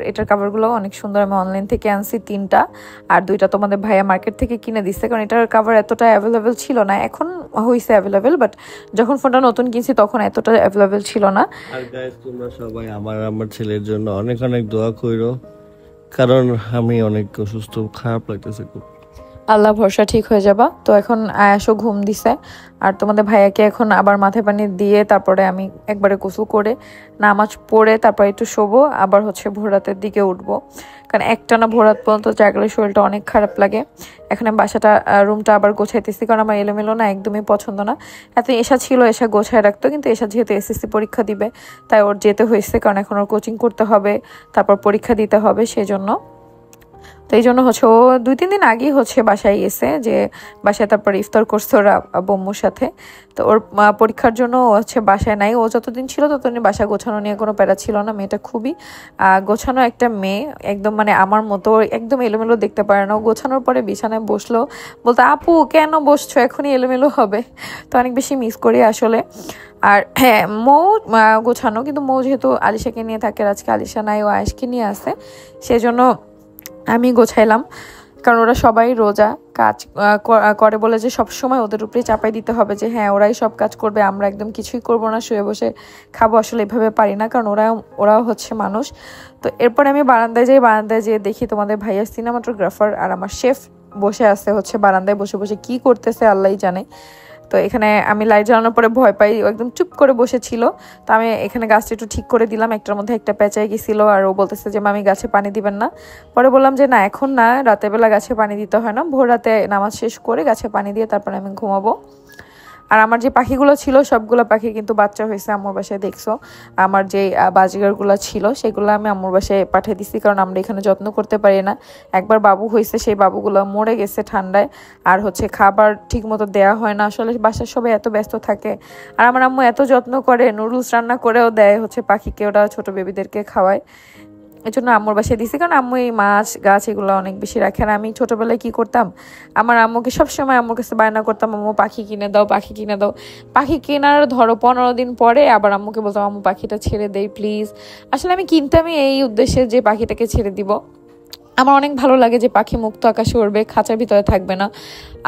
এটার কাভারগুলো অনেক সুন্দর। আমি অনলাইন থেকে আনছি 3টা, আর 2টা তোমাদের ভাইয়া মার্কেট থেকে কিনে দিচ্ছে, কারণ এটার কাভার এতটা অ্যাভেলেবেল ছিল না, এখন হইছে অ্যাভেলেবেল, বাট যখন ফোনটা নতুন কিনছি তখন এতটা অ্যাভেলেবেল ছিল না। আর গাইস তোমরা সবাই আমার ছেলের জন্য অনেক অনেক দোয়া কইরো, কারণ আমি অনেক অসুস্থ, খারাপ লাগতেছে খুব। আল্লাহ ভরসা ঠিক হয়ে যাবা। তো এখন আয়াসও ঘুম দিছে, আর তোমাদের ভাইয়াকে এখন আবার মাথায় পানি দিয়ে তারপরে আমি একবারে গোসল করে নামাজ পড়ে তারপরে একটু শোবো, আবার হচ্ছে ভোর রাতের দিকে উঠবো, কারণ একটানা ভোর রাত পর্যন্ত জাগলে শরীরটা অনেক খারাপ লাগে। এখন আমি রুমটা আবার গোছাইতেছি, কারণ আমার এলোমেলো না একদমই পছন্দ না। এত এসা ছিল, এসা গোছায় রাখতো, কিন্তু এসা যেহেতু SSC পরীক্ষা দিবে তাই ওর যেতে হয়েছে, কারণ এখন ওর কোচিং করতে হবে, তারপর পরীক্ষা দিতে হবে, সেই জন্য। তো এই জন্য হচ্ছে ও 2-3 দিন আগেই হচ্ছে বাসায় গেছে, যে বাসায় তারপর ইফতার করছে ওরা বম্মুর সাথে। তো ওর পরীক্ষার জন্য ও হচ্ছে বাসায় নাই, ও যতদিন ছিল ততদিন বাসা গোছানো নিয়ে কোনো প্যারা ছিল না। মেয়েটা খুবই গোছানো একটা মেয়ে, একদম মানে আমার মতো একদম এলোমেলো দেখতে পারে না। ও গোছানোর পরে বিছানায় বসলো, বলতো আপু কেন বসছো, এখনই এলোমেলো হবে। তো অনেক বেশি মিস করি আসলে। আর হ্যাঁ, মৌ গোছানো, কিন্তু মৌ যেহেতু আলিশাকে নিয়ে থাকে, আজকে আলিশা নাই, ও আয়েশকে নিয়ে আসে, সেজন্য আমি গোছাইলাম। কারণ ওরা সবাই রোজা, কাজ করে বলে যে সবসময় ওদের উপরে চাপাই দিতে হবে যে হ্যাঁ ওরাই সব কাজ করবে, আমরা একদম কিছুই করব না, শুয়ে বসে খাবো। আসলে এভাবে পারি না, কারণ ওরাও হচ্ছে মানুষ। তো এরপরে আমি বারান্দায় যেয়ে দেখি তোমাদের ভাইয়ার সিনেমাটোগ্রাফার আর আমার শেফ বসে আছে হচ্ছে বারান্দায়, বসে বসে কি করতেছে আল্লাহই জানে। তো এখানে আমি লাইট জ্বালানোর পরে ভয় পাই, একদম চুপ করে বসেছিল। তো আমি এখানে গাছটা একটু ঠিক করে দিলাম, একটার মধ্যে একটা পেঁচাই গেছিল, আর ও বলতেছে যে মামি গাছে পানি দিবেন না। পরে বললাম যে না, এখন না, রাতের বেলা গাছে পানি দিতে হয় না, ভোর রাতে নামাজ শেষ করে গাছে পানি দিয়ে তারপরে আমি ঘুমাবো। আর আমার যে পাখিগুলো ছিল সবগুলো পাখি কিন্তু বাচ্চা হয়েছে আম্মুর বাসায়, দেখছো। আমার যে বাজিগারগুলো ছিল সেগুলো আমি আম্মুর বাসায় পাঠিয়ে দিছি, কারণ আমরা এখানে যত্ন করতে পারি না। একবার বাবু হয়েছে, সেই বাবুগুলো মরে গেছে ঠান্ডায়, আর হচ্ছে খাবার ঠিক মতো দেওয়া হয় না। আসলে বাসার সবাই এত ব্যস্ত থাকে, আর আমার আম্মু এত যত্ন করে, নুডলস রান্না করেও দেয় হচ্ছে পাখিকে, ওরা ছোট বেবিদেরকে খাওয়ায়। এই জন্য আম্মুর বাসায় দিছি, কারণ আম্মু এই মাছ গাছ এগুলো অনেক বেশি রাখে। আর আমি ছোটবেলায় কি করতাম, আমার আম্মুকে সবসময় আম্মুর কাছে বায়না করতাম, আম্মু পাখি কিনে দাও, পাখি কিনে দাও। পাখি কেনার ধরো 15 দিন পরে আবার আম্মুকে বলতাম আম্মু পাখিটা ছেড়ে দেই প্লিজ। আসলে আমি কিনতামই এই উদ্দেশ্যে যে পাখিটাকে ছেড়ে দিব। আমার অনেক ভালো লাগে যে পাখি মুক্ত আকাশে উড়বে, খাঁচার ভিতরে থাকবে না।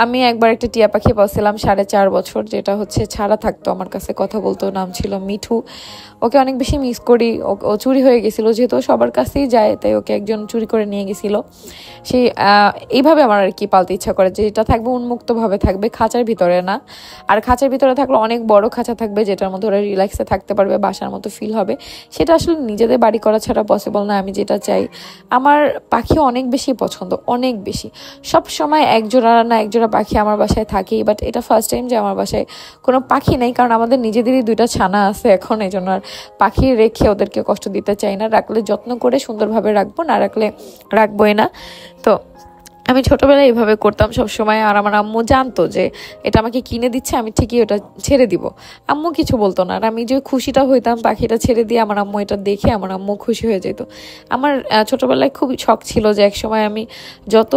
আমি একবার একটা টিয়া পাখি পাচ্ছিলাম 4.5 বছর, যেটা হচ্ছে ছাড়া থাকতো আমার কাছে, কথা বলতো, নাম ছিল মিঠু। ওকে অনেক বেশি মিস করি। ও চুরি হয়ে গেছিল, যেহেতু সবার কাছেই যায়, তাই ওকে একজন চুরি করে নিয়ে গেছিল। সেই এইভাবে আমার আর কি পালতে ইচ্ছা করে, যে এটা থাকবে উন্মুক্তভাবে থাকবে, খাঁচার ভিতরে না। আর খাঁচার ভিতরে থাকলে অনেক বড় খাঁচা থাকবে, যেটার মধ্যে ওরা রিল্যাক্সে থাকতে পারবে, বাসার মতো ফিল হবে। সেটা আসলে নিজেদের বাড়ি করা ছাড়া পসিবল না। আমি যেটা চাই, আমার পাখি অনেক বেশি পছন্দ, অনেক বেশি। সব সময় একজোড়া না একজোড়া পাখি আমার বাসায় থাকেই, বাট এটা ফার্স্ট টাইম যে আমার বাসায় কোনো পাখি নেই, কারণ আমাদের নিজেদেরই 2টা ছানা আছে এখন, এই জন্য আর পাখি রেখে ওদেরকে কষ্ট দিতে চাই না। রাখলে যত্ন করে সুন্দরভাবে রাখবো, না রাখলে রাখবোই না। তো আমি ছোটবেলায় এইভাবে করতাম সব সময়, আর আমার আম্মু জানতো যে এটা আমাকে কিনে দিচ্ছে, আমি ঠিকই ওটা ছেড়ে দিব। আম্মু কিছু বলতো না, আর আমি যে খুশিটা হইতাম পাখিটা ছেড়ে দিয়ে, আমার আম্মু এটা দেখে আমার আম্মু খুশি হয়ে যেত। আমার ছোটবেলায় খুবই শখ ছিল যে একসময় আমি যত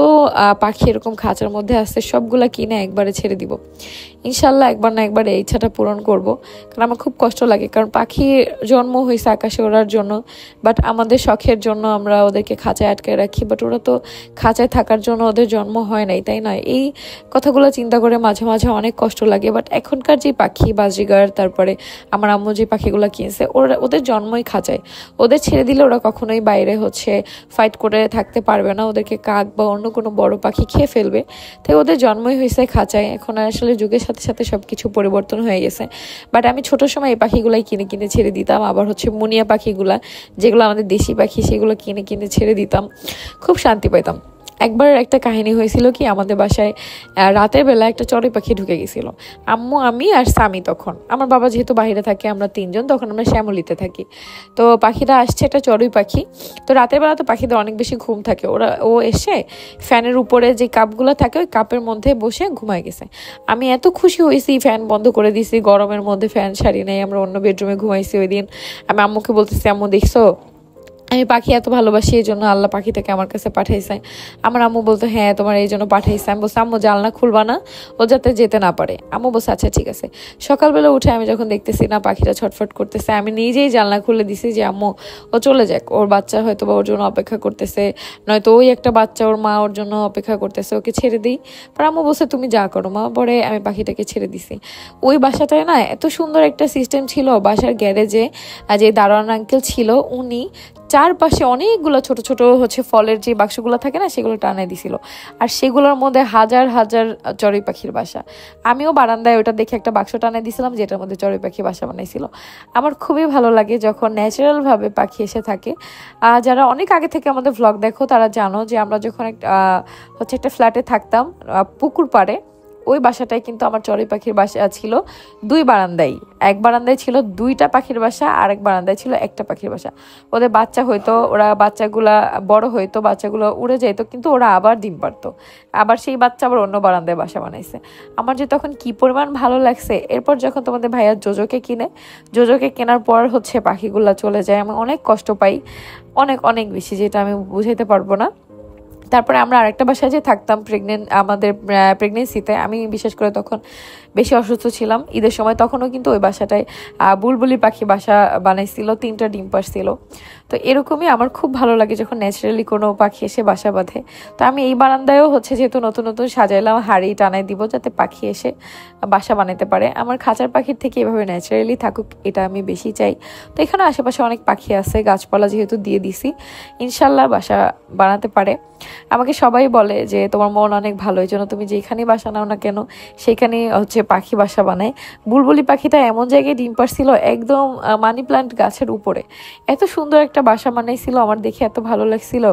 পাখি এরকম খাঁচার মধ্যে আসছে সবগুলা কিনে একবারে ছেড়ে দিব। ইনশাল্লাহ একবার না একবার এই ইচ্ছাটা পূরণ করব, কারণ আমার খুব কষ্ট লাগে, কারণ পাখি জন্ম হয়েছে আকাশে ওড়ার জন্য, বাট আমাদের শখের জন্য আমরা ওদেরকে খাঁচায় আটকায় রাখি, বাট ওরা তো খাঁচায় থাকার জন্য ওদের জন্ম হয় নাই, তাই না? এই কথাগুলো চিন্তা করে মাঝে মাঝে অনেক কষ্ট লাগে। বাট এখনকার যে পাখি বাজিগার, তারপরে আমার আম্মু যে পাখিগুলো কিনছে, ওদের জন্মই খাঁচায়। ওদের ছেড়ে দিলে ওরা কখনোই বাইরে ফাইট করে থাকতে পারবে না, ওদেরকে কাক বা অন্য কোনো বড় পাখি খেয়ে ফেলবে। তাই ওদের জন্মই হয়েছে খাঁচায়। এখন আসলে যুগের সাথে সাথে সবকিছু পরিবর্তন হয়ে গেছে। বাট আমি ছোট সময় এই পাখিগুলাই কিনে কিনে ছেড়ে দিতাম। আবার মুনিয়া পাখিগুলা, যেগুলো আমাদের দেশি পাখি, সেগুলো কিনে কিনে ছেড়ে দিতাম, খুব শান্তি পাইতাম। একবার একটা কাহিনী হয়েছিল কি, আমাদের বাসায় রাতের বেলা একটা চড়ুই পাখি ঢুকে গেছিল। আম্মু, আমি আর স্বামী, তখন আমার বাবা যেহেতু বাইরে থাকে, আমরা 3 জন, তখন আমরা শ্যামলিতে থাকি। তো পাখিটা আসছে, একটা চড়ুই পাখি। তো রাতের বেলা তো পাখিদের অনেক বেশি ঘুম থাকে, ও এসে ফ্যানের উপরে যে কাপগুলো থাকে ওই কাপের মধ্যে বসে ঘুমায় গেছে। আমি এত খুশি হয়েছি, ফ্যান বন্ধ করে দিছি, গরমের মধ্যে ফ্যান ছাড়ি নাই, আমরা অন্য বেডরুমে ঘুমাইছি ওই দিন। আমি আম্মুকে বলতেছি, আম্মু দেখছো আমি পাখি এত ভালোবাসি, এই জন্য আল্লাহ পাখিটাকে আমার কাছে পাঠাইছে। আমার আম্মু বলতো, হ্যাঁ তোমার এই জন্য পাঠাইছে। আমি বলছি, আম্মু জানলা খুলবা না, ও যাতে যেতে না পারে। আম্মু বলছে আচ্ছা ঠিক আছে। সকালবেলা উঠে আমি যখন দেখতেছি না পাখিটা ছটফট করতেছে, আমি নিজেই জানলা খুলে দিছি যে আম্মু ও চলে যাক, ওর বাচ্চা হয়তো বা ওর জন্য অপেক্ষা করতেছে, নয়তো ওই একটা বাচ্চা ওর মা ওর জন্য অপেক্ষা করতেছে, ওকে ছেড়ে দিই। পর আম্মু বলছে তুমি যা করো মা। পরে আমি পাখিটাকে ছেড়ে দিছি। ওই বাসাটায় না এত সুন্দর একটা সিস্টেম ছিল, বাসার গ্যারেজে যে দারোয়ান আঙ্কেল ছিল, উনি চারপাশে অনেকগুলো ছোট ছোট ফলের যে বাক্সগুলো থাকে না, সেগুলো টানাই দিছিল। আর সেগুলোর মধ্যে হাজার হাজার চড়ুই পাখির বাসা। আমিও বারান্দায় ওটা দেখে একটা বাক্স টানাই দিছিলাম, যেটার মধ্যে চড়ুই পাখি বাসা বানাইছিল। আমার খুবই ভালো লাগে যখন ন্যাচারাল ভাবে পাখি এসে থাকে। যারা অনেক আগে থেকে আমাদের ভ্লগ দেখো তারা জানো যে আমরা যখন একটা ফ্ল্যাটে থাকতাম পুকুর পাড়ে, ওই বাসাটায় কিন্তু আমার চড়ুই পাখির বাসা ছিল 2 বারান্দায়। এক বারান্দায় ছিল 2টা পাখির বাসা, আর এক বারান্দায় ছিল একটা পাখির বাসা। ওদের বাচ্চা হইতো, ওরা বাচ্চাগুলা বড় হইতো, বাচ্চাগুলো উড়ে যেত, কিন্তু ওরা আবার ডিম পারতো, আবার সেই বাচ্চা আবার অন্য বারান্দায় বাসা বানাইছে। আমার যে তখন কি পরিমাণ ভালো লাগছে। এরপর যখন তোমাদের ভাইয়া জোজোকে কেনার পর পাখিগুলা চলে যায়, আমি অনেক কষ্ট পাই, অনেক অনেক বেশি, যেটা আমি বুঝাইতে পারবো না। তারপরে আমরা আরেকটা বাসায় যে থাকতাম আমাদের প্রেগনেন্সিতে, আমি বিশেষ করে তখন বেশি অসুস্থ ছিলাম ঈদের সময়, তখনও কিন্তু ওই বাসাটায় বুলবুলি পাখি বাসা বানাইছিল, 3টা ডিম পারছিল। তো এরকমই আমার খুব ভালো লাগে যখন ন্যাচারালি কোনো পাখি এসে বাসা বাঁধে। তো আমি এই বারান্দায়ও যেহেতু নতুন নতুন সাজাইলাম, হাড়ি টানাই দিব যাতে পাখি এসে বাসা বানাতে পারে। আমার খাঁচার পাখির থেকে এভাবে ন্যাচারালি থাকুক, এটা আমি বেশি চাই। তো এখানে আশেপাশে অনেক পাখি আছে, গাছপালা যেহেতু দিয়ে দিছি, ইনশাল্লাহ বাসা বানাতে পারে। আমাকে সবাই বলে যে তোমার মন অনেক ভালো, এই জন্য তুমি যেখানেই বাসা নাও না কেন সেখানেই পাখি বাসা বানায়। বুলবুলি পাখিটা এমন জায়গায় ডিম পারছিল, একদম মানি প্লান্ট গাছের উপরে, এত সুন্দর একটা বাসা বানাইছিল, আমার দেখে এত ভালো লাগছিল।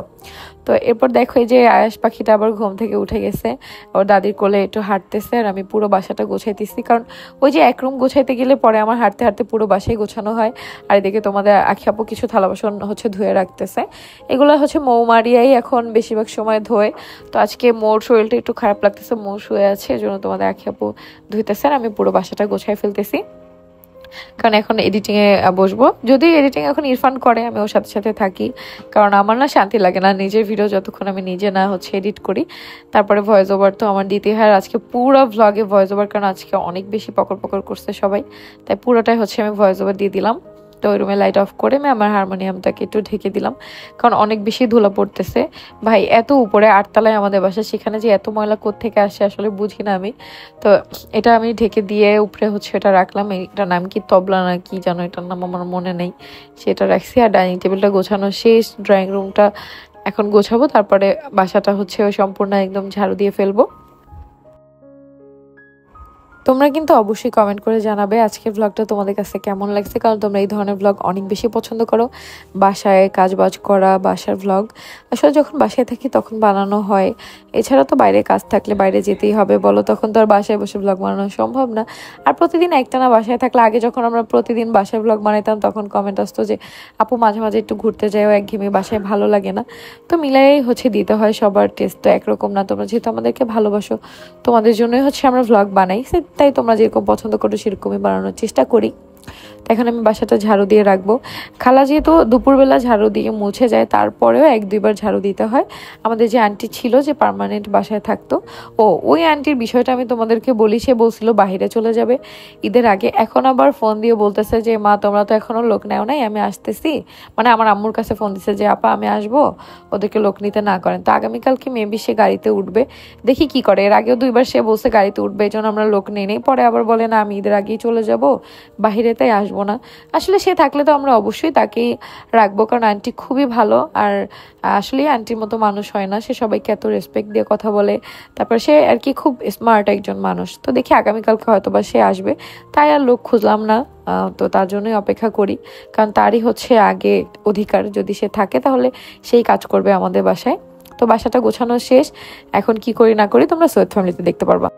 তো এরপর দেখো এই যে আয়াস পাখিটা আবার ঘুম থেকে উঠে গেছে, ওর দাদির কোলে একটু হাঁটতেছে, আর আমি পুরো বাসাটা গোছাইতেছি, কারণ ওই যে এক রুম গোছাইতে গেলে পরে আমার হাঁটতে হাঁটতে পুরো বাসায় গোছানো হয়। আর এদিকে তোমাদের আখি আপু কিছু থালা বাসন ধুয়ে রাখতেছে, এগুলো মৌমারিয়াই এখন বেশিরভাগ সময় ধোয়। তো আজকে মোর শরীরটা একটু খারাপ লাগতেছে, মৌ শুয়ে আছে, এই জন্য তোমাদের আখি আপু ধুইতেছে, আর আমি পুরো বাসাটা গোছাই ফেলতেছি, কারণ এখন এডিটিং এ বসবো। যদি এডিটিং এখন ইরফান করে, আমি ওর সাথে সাথে থাকি, কারণ আমার না শান্তি লাগে না নিজের ভিডিও যতক্ষণ আমি নিজে না এডিট করি। তারপরে ভয়েস ওভার তো আমার দিতে হয়, আজকে পুরো ভ্লগে ভয়েস ওভার, কারণ আজকে অনেক বেশি পকর করছে সবাই, তাই পুরোটাই আমি ভয়েস ওভার দিয়ে দিলাম। তো ওই রুমে লাইট অফ করে আমি আমার হারমোনিয়ামটাকে একটু ঢেকে দিলাম, কারণ অনেক বেশি ধুলা পড়তেছে। ভাই এত উপরে 8 তলায় আমাদের বাসা, সেখানে যে এত ময়লা কোত্থেকে আসে আসলে বুঝি না আমি। তো এটা আমি ঢেকে দিয়ে উপরে এটা রাখলাম, এটার নাম কি তবলা না কি জানো, এটার নাম আমার মনে নেই, সেটা রাখছি। আর ডাইনিং টেবিলটা গোছানো শেষ, ড্রয়িং রুমটা এখন গোছাবো, তারপরে বাসাটা সম্পূর্ণ একদম ঝাড়ু দিয়ে ফেলবো। তো তোমরা কিন্তু অবশ্যই কমেন্ট করে জানাবে আজকের ব্লগটা তোমাদের কাছে কেমন লাগছে, কারণ তোমরা এই ধরনের ব্লগ অনেক বেশি পছন্দ করো। বাসায় কাজবাজ করা, বাসার ব্লগ আসলে যখন বাসায় থাকি তখন বানানো হয়, এছাড়া তো বাইরে কাজ থাকলে বাইরে যেতেই হবে বলো, তখন তো আর বাসায় বসে ব্লগ বানানো সম্ভব না। আর প্রতিদিন একটানা বাসায় থাকলে, আগে যখন আমরা প্রতিদিন বাসায় ব্লগ বানাইতাম তখন কমেন্ট আসতো যে আপু মাঝে মাঝে একটু ঘুরতে যাও, একঘেয়েমি বাসায় ভালো লাগে না। তো মিলাই দিতে হয়, সবার টেস্ট তো একরকম না। তোমরা যেহেতু আমাদেরকে ভালোবাসো, তোমাদের জন্যই আমরা ব্লগ বানাই, তাই তোমরা যেরকম পছন্দ করো সেরকমই বানানোর চেষ্টা করি। এখন আমি বাসাটা ঝাড়ু দিয়ে রাখবো। খালা যেহেতু দুপুরবেলা ঝাড়ু দিয়ে মুছে যায়, তারপরেও 1-2 বার ঝাড়ু দিতে হয়। আমাদের যে আন্টি ছিল যে পার্মানেন্ট বাসায় থাকতো, ওই আন্টির বিষয়টা আমি তোমাদেরকে বলি। সে বলছিল বাইরে চলে যাবে ঈদের আগে, এখন আবার ফোন দিয়ে বলতেছে যে মা তোমরা তো এখনো লোক নেও নাই, আমি আসতেছি। মানে আমার আম্মুর কাছে ফোন দিচ্ছে যে আপা আমি আসবো, ওদেরকে লোক নিতে না করেন। তো আগামীকালকে মেবি সে গাড়িতে উঠবে, দেখি কি করে। এর আগেও 2 বার সে বলছে গাড়িতে উঠবে, এই জন্য আমরা লোক নেই নেই। পরে আবার বলে না আমি ঈদের আগেই চলে যাব বাহিরে, তাই আসবো না। আসলে সে থাকলে তো আমরা অবশ্যই তাকেই রাখবো, কারণ আন্টি খুবই ভালো। আর আসলে আন্টির মতো মানুষ হয় না, সে সবাইকে এত রেসপেক্ট দিয়ে কথা বলে। তারপর সে আর কি খুব স্মার্ট একজন মানুষ। তো দেখি আগামীকালকে হয়তো বা সে আসবে, তাই আর লোক খুঁজলাম না। তো তার জন্যই অপেক্ষা করি, কারণ তারই আগে অধিকার। যদি সে থাকে তাহলে সেই কাজ করবে আমাদের বাসায়। তো বাসাটা গোছানো শেষ, এখন কি করি না করি তোমরা সৈয়দ ফ্যামিলিতে দেখতে পারবা।